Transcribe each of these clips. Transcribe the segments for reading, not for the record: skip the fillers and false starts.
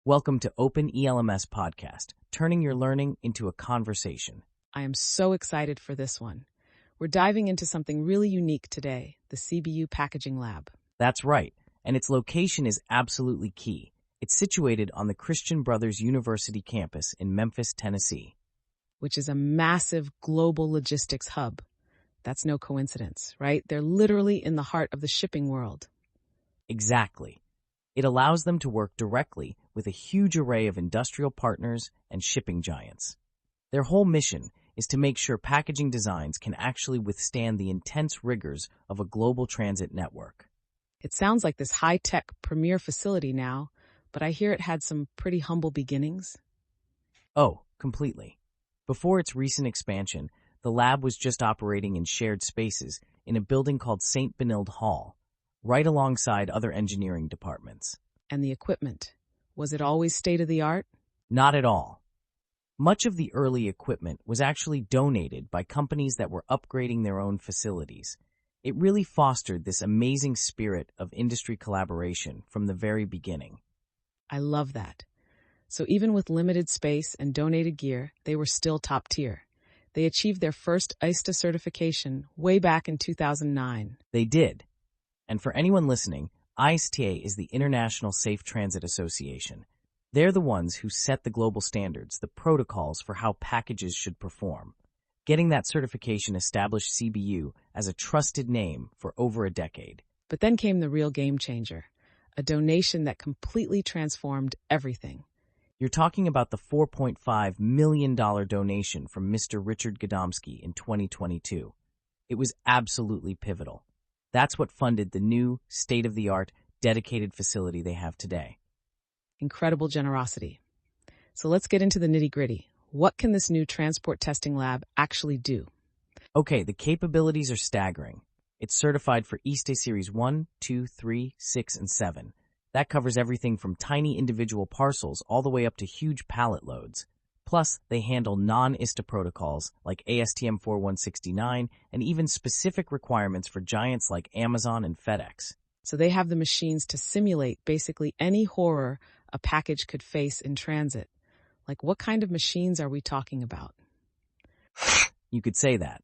Welcome to Open ELMS Podcast, turning your learning into a conversation. I am so excited for this one. We're diving into something really unique today, the CBU Packaging Lab. That's right, and its location is absolutely key. It's situated on the Christian Brothers University campus in Memphis, Tennessee, Which is a massive global logistics hub. That's no coincidence, right? They're literally in the heart of the shipping world. Exactly. It allows them to work directly with a huge array of industrial partners and shipping giants. Their whole mission is to make sure packaging designs can actually withstand the intense rigors of a global transit network. It sounds like this high-tech premier facility now, but I hear it had some pretty humble beginnings. Oh, completely. Before its recent expansion, the lab was just operating in shared spaces in a building called St. Benilde Hall, right alongside other engineering departments. And the equipment, was it always state-of-the-art? Not at all. Much of the early equipment was actually donated by companies that were upgrading their own facilities. It really fostered this amazing spirit of industry collaboration from the very beginning. I love that. So even with limited space and donated gear, they were still top tier. They achieved their first ISTA certification way back in 2009. They did. And for anyone listening, ISTA is the International Safe Transit Association. They're the ones who set the global standards, the protocols for how packages should perform. Getting that certification established CBU as a trusted name for over a decade. But then came the real game changer, a donation that completely transformed everything. You're talking about the $4.5 million donation from Mr. Richard Gadomski in 2022. It was absolutely pivotal. That's what funded the new, state-of-the-art, dedicated facility they have today. Incredible generosity. So let's get into the nitty-gritty. What can this new transport testing lab actually do? Okay, the capabilities are staggering. It's certified for ISTA Series 1, 2, 3, 6, and 7. That covers everything from tiny individual parcels all the way up to huge pallet loads. Plus, they handle non-ISTA protocols like ASTM 4169 and even specific requirements for giants like Amazon and FedEx. So they have the machines to simulate basically any horror a package could face in transit. Like, what kind of machines are we talking about? You could say that.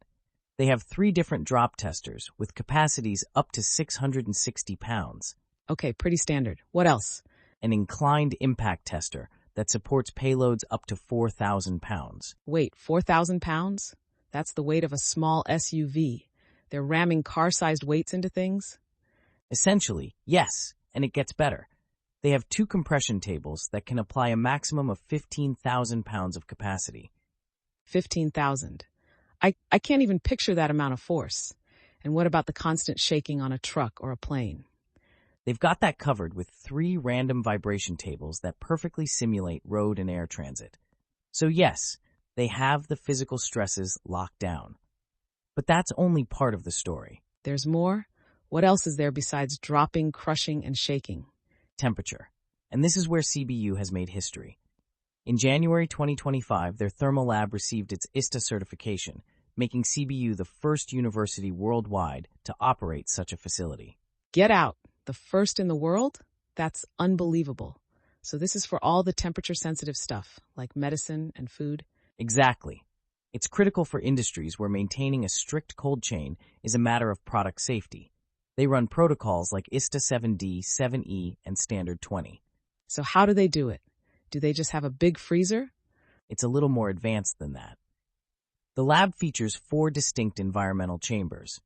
They have 3 different drop testers with capacities up to 660 pounds. Okay, pretty standard. What else? An inclined impact tester that supports payloads up to 4,000 pounds. Wait, 4,000 pounds? That's the weight of a small SUV. They're ramming car-sized weights into things? Essentially, yes, and it gets better. They have 2 compression tables that can apply a maximum of 15,000 pounds of capacity. 15,000. I can't even picture that amount of force. And what about the constant shaking on a truck or a plane? They've got that covered with 3 random vibration tables that perfectly simulate road and air transit. So yes, they have the physical stresses locked down. But that's only part of the story. There's more? What else is there besides dropping, crushing, and shaking? Temperature. And this is where CBU has made history. In January 2025, their thermal lab received its ISTA certification, making CBU the first university worldwide to operate such a facility. Get out! The first in the world? That's unbelievable. So this is for all the temperature-sensitive stuff, like medicine and food? Exactly. It's critical for industries where maintaining a strict cold chain is a matter of product safety. They run protocols like ISTA 7D, 7E, and Standard 20. So how do they do it? Do they just have a big freezer? It's a little more advanced than that. The lab features 4 distinct environmental chambers.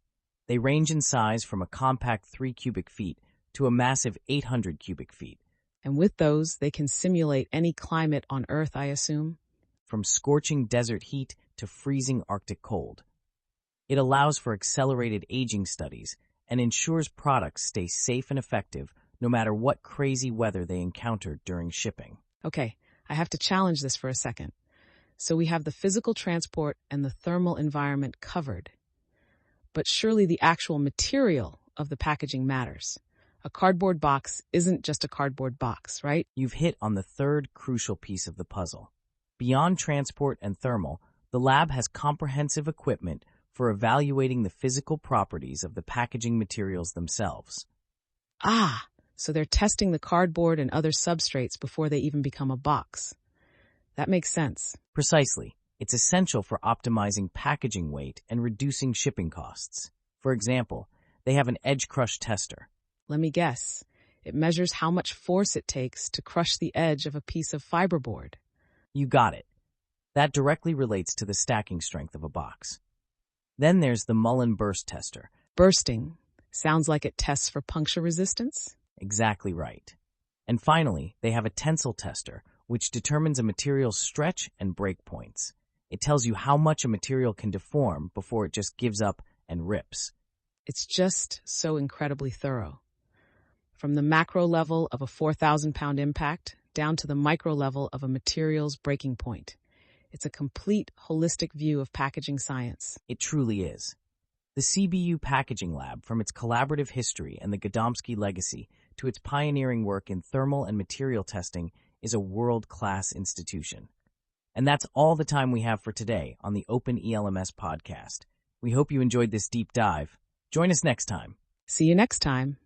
They range in size from a compact 3 cubic feet to a massive 800 cubic feet. And with those, they can simulate any climate on Earth, I assume? From scorching desert heat to freezing Arctic cold. It allows for accelerated aging studies and ensures products stay safe and effective no matter what crazy weather they encounter during shipping. Okay, I have to challenge this for a second. So we have the physical transport and the thermal environment covered. But surely the actual material of the packaging matters. A cardboard box isn't just a cardboard box, right? You've hit on the third crucial piece of the puzzle. Beyond transport and thermal, the lab has comprehensive equipment for evaluating the physical properties of the packaging materials themselves. Ah, So they're testing the cardboard and other substrates before they even become a box. That makes sense. Precisely. It's essential for optimizing packaging weight and reducing shipping costs. For example, they have an edge crush tester. Let me guess. It measures how much force it takes to crush the edge of a piece of fiberboard. You got it. That directly relates to the stacking strength of a box. Then there's the Mullen burst tester. Bursting. Sounds like it tests for puncture resistance? Exactly right. And finally, they have a tensile tester, which determines a material's stretch and break points. It tells you how much a material can deform before it just gives up and rips. It's just so incredibly thorough. From the macro level of a 4,000-pound impact down to the micro level of a material's breaking point. It's a complete, holistic view of packaging science. It truly is. The CBU Packaging Lab, from its collaborative history and the Godomsky legacy to its pioneering work in thermal and material testing, is a world-class institution. And that's all the time we have for today on the Open ELMS podcast. We hope you enjoyed this deep dive. Join us next time. See you next time.